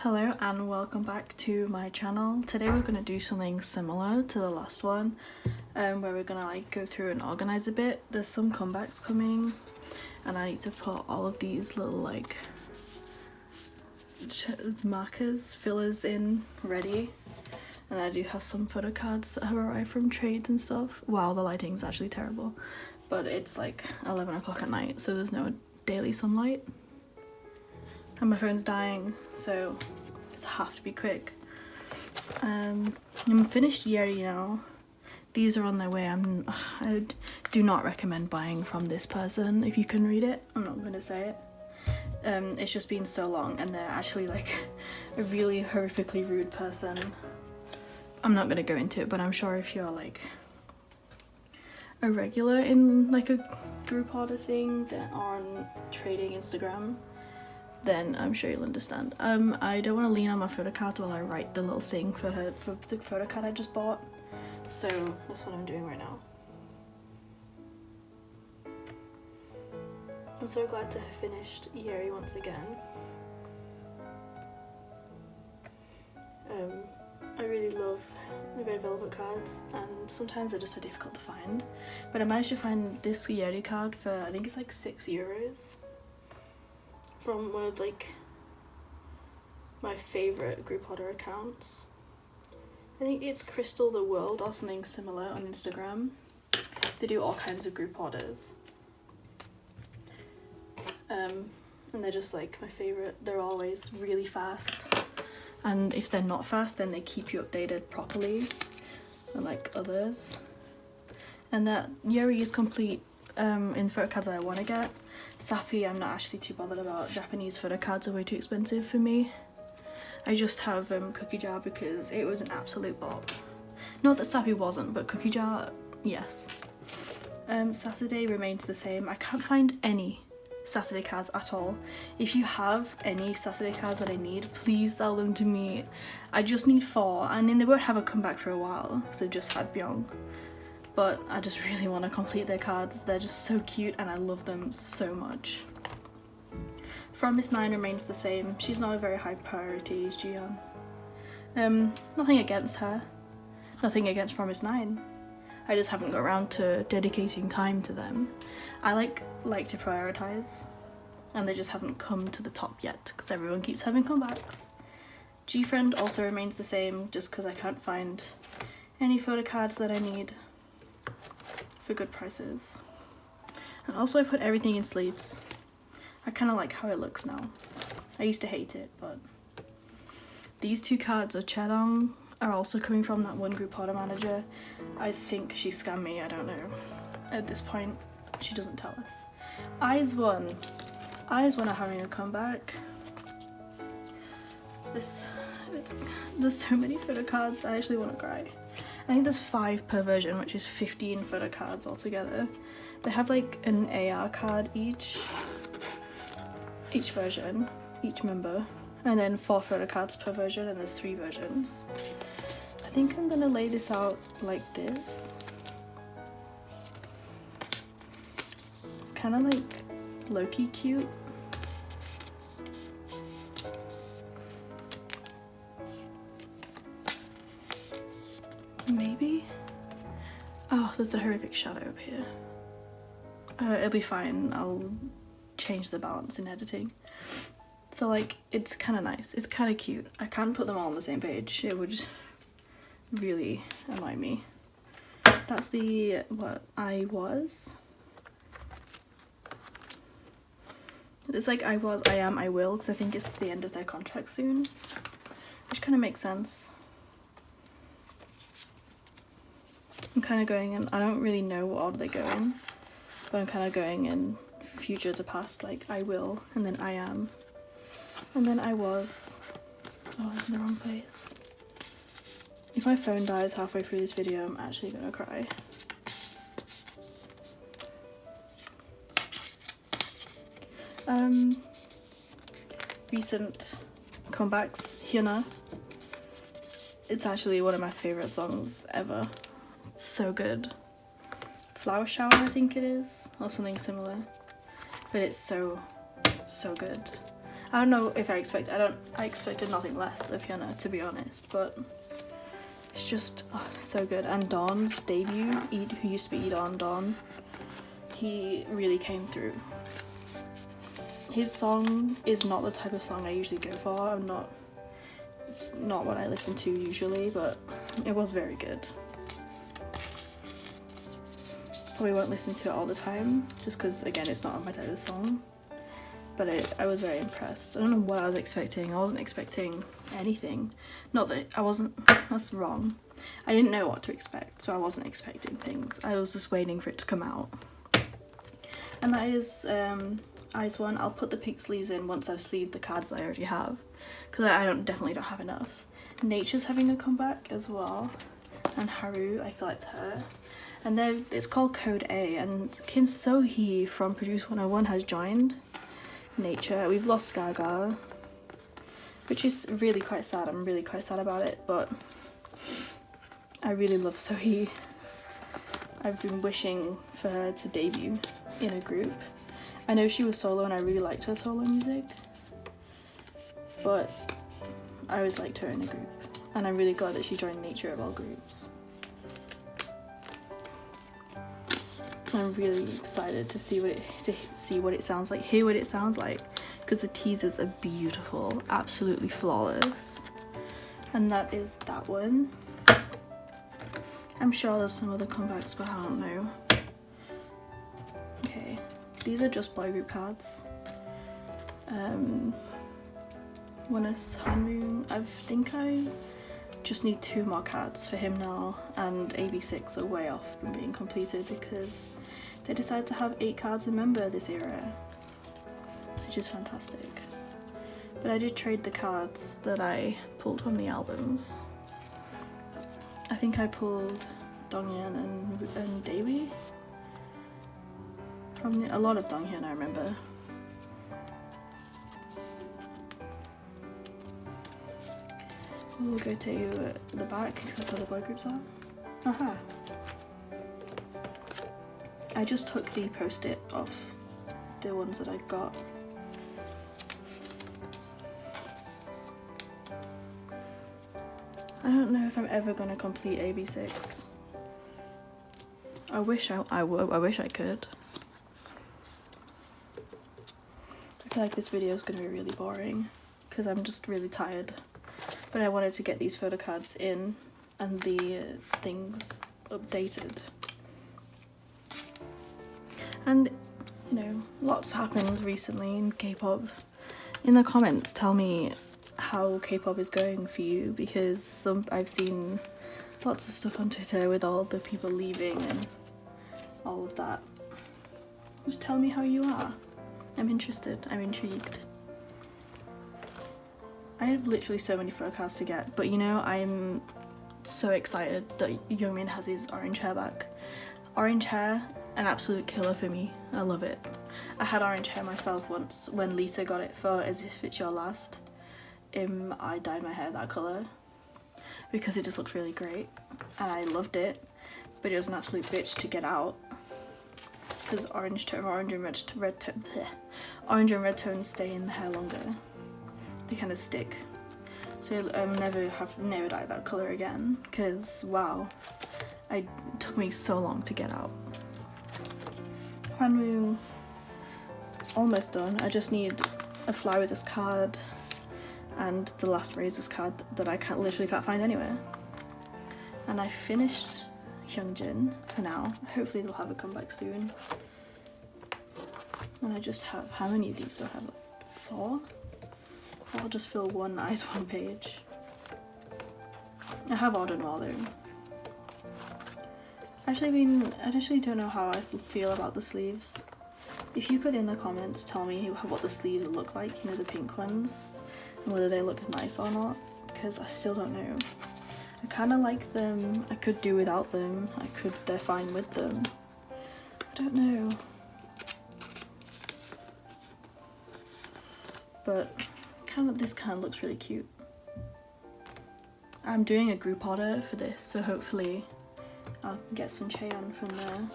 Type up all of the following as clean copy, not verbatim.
Hello and welcome back to my channel. Today we're going to do something similar to the last one, where we're going to go through and organize a bit. There's some comebacks coming and I need to put all of these little markers, fillers in ready. And I do have some photo cards that have arrived from trades and stuff. Wow, the lighting's actually terrible, but it's like 11 o'clock at night, so there's no daily sunlight. And my phone's dying, so I have to be quick. I'm finished Yeri now. These are on their way. I do not recommend buying from this person if you can read it. I'm not going to say it. It's just been so long and they're actually like a really horrifically rude person. I'm not going to go into it, but I'm sure if you're like a regular in like a group order thing that on trading Instagram, then I'm sure you'll understand. I don't want to lean on my photo card while I write the little thing for the photo card I just bought, so that's what I'm doing right now. I'm so glad to have finished Yeri once again. I really love the red velvet cards, and sometimes they're just so difficult to find, but I managed to find this Yeri card for I think it's like €6 from one of like my favourite group order accounts. I think it's Crystal the World or something similar on Instagram. They do all kinds of group orders. And they're just like my favourite. They're always really fast. And if they're not fast, then they keep you updated properly, unlike others. And that Yeri is complete in photo cards that I want to get. Sappy, I'm not actually too bothered about. Japanese photo cards are way too expensive for me. I just have Cookie Jar because it was an absolute bop. Not that Sappy wasn't, but Cookie Jar, yes. Saturday remains the same. I can't find any Saturday cards at all. If you have any Saturday cards that I need, please sell them to me. I just need 4, and then they won't have a comeback for a while because they've just had Byung. But I just really want to complete their cards. They're just so cute and I love them so much. From Miss 9 remains the same. She's not a very high priority, is Jiyeon. Nothing against her. Nothing against From Miss 9. I just haven't got around to dedicating time to them. I like to prioritize, and they just haven't come to the top yet because everyone keeps having comebacks. G-Friend also remains the same just because I can't find any photo cards that I need for good prices. And also I put everything in sleeves. I kind of like how it looks now. I used to hate it, but these 2 cards of Chedong are also coming from that one group order manager. I think she scammed me, I don't know. At this point, she doesn't tell us. IZ*ONE are having a comeback. There's so many photo cards, I actually want to cry. I think there's 5 per version, which is 15 photo cards altogether. They have like an AR card each version, each member, and then 4 photo cards per version, and there's 3 versions. I think I'm gonna lay this out like this. It's kind of like low-key cute. Maybe? Oh, there's a horrific shadow up here. It'll be fine. I'll change the balance in editing. So like, it's kind of nice. It's kind of cute. I can't put them all on the same page. It would really annoy me. That's the what I was. It's like I was, I am, I will, because I think it's the end of their contract soon, which kind of makes sense. I'm kind of going in, I don't really know what order they go in, but I'm kind of going in future to past, like I will, and then I am, and then I was. Oh, it's in the wrong place. If my phone dies halfway through this video, I'm actually gonna cry. Recent comebacks, Hyuna. It's actually one of my favourite songs ever. It's so good. Flower Shower, I think it is, or something similar. But it's so good. I don't know if I expected nothing less of Hyuna, to be honest, but it's just so good. And Dawn's debut, who used to be Dawn, he really came through. His song is not the type of song I usually go for. It's not what I listen to usually, but it was very good. Probably won't listen to it all the time, just because, again, it's not my type of song. But I was very impressed. I don't know what I was expecting. I wasn't expecting anything. Not that I wasn't, that's wrong. I didn't know what to expect, so I wasn't expecting things. I was just waiting for it to come out. And that is Eyes 1. I'll put the pink sleeves in once I've sleeved the cards that I already have, because I definitely don't have enough. Nature's having a comeback as well, and Haru, I collect her. And it's called Code A, and Kim So-hee from Produce 101 has joined Nature. We've lost Gaga, which is really quite sad. I'm really quite sad about it, but I really love So-hee. I've been wishing for her to debut in a group. I know she was solo and I really liked her solo music, but I always liked her in a group, and I'm really glad that she joined Nature of all groups. I'm really excited to see what it sounds like, hear what it sounds like, because the teasers are beautiful, absolutely flawless. And that is that one. I'm sure there's some other comebacks, but I don't know. Okay, these are just boy group cards. One is Hanmoon. I think I just need 2 more cards for him now, and AB6IX are way off from being completed because they decided to have 8 cards in member this era, which is fantastic. But I did trade the cards that I pulled from the albums. I think I pulled Donghyun and Daewoo from a lot of Donghyun, I remember. We'll go to the back because that's where the boy groups are. Aha! I just took the post-it off the ones that I got. I don't know if I'm ever gonna complete AB6IX. I wish I wish I could. I feel like this video is gonna be really boring because I'm just really tired. But I wanted to get these photo cards in and the things updated. And, you know, lots happened recently in K-pop. In the comments, tell me how K-pop is going for you, because I've seen lots of stuff on Twitter with all the people leaving and all of that. Just tell me how you are. I'm interested. I'm intrigued. I have literally so many photo cards to get, but you know, I'm so excited that Youngmin has his orange hair back. Orange hair, an absolute killer for me. I love it. I had orange hair myself once when Lisa got it for As If It's Your Last. I dyed my hair that colour because it just looked really great and I loved it, but it was an absolute bitch to get out because orange and red tones stay in the hair longer. They kind of stick. So I'll never dye that colour again because wow, it took me so long to get out. Hanwoo, almost done. I just need a Fly With Us card and the last Razors card that I literally can't find anywhere. And I finished Hyunjin for now. Hopefully they'll have a comeback soon. And I just have, how many of these do I have? Like 4? I'll just fill one nice one page. I have ordered more though. I actually don't know how I feel about the sleeves. If you could in the comments tell me what the sleeves look like, you know, the pink ones, and whether they look nice or not, because I still don't know. I kind of like them. I could do without them. They're fine with them. I don't know. But this kind of looks really cute. I'm doing a group order for this, so hopefully I'll get some Chaeyeon from there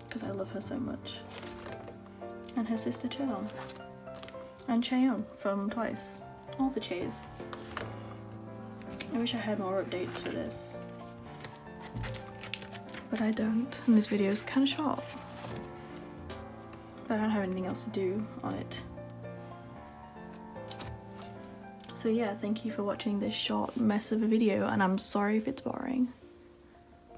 because I love her so much, and her sister Chaeyeon. And Chaeyoung from Twice. All the Chays. I wish I had more updates for this. But I don't, and this video is kind of short. But I don't have anything else to do on it. So yeah, thank you for watching this short mess of a video, and I'm sorry if it's boring.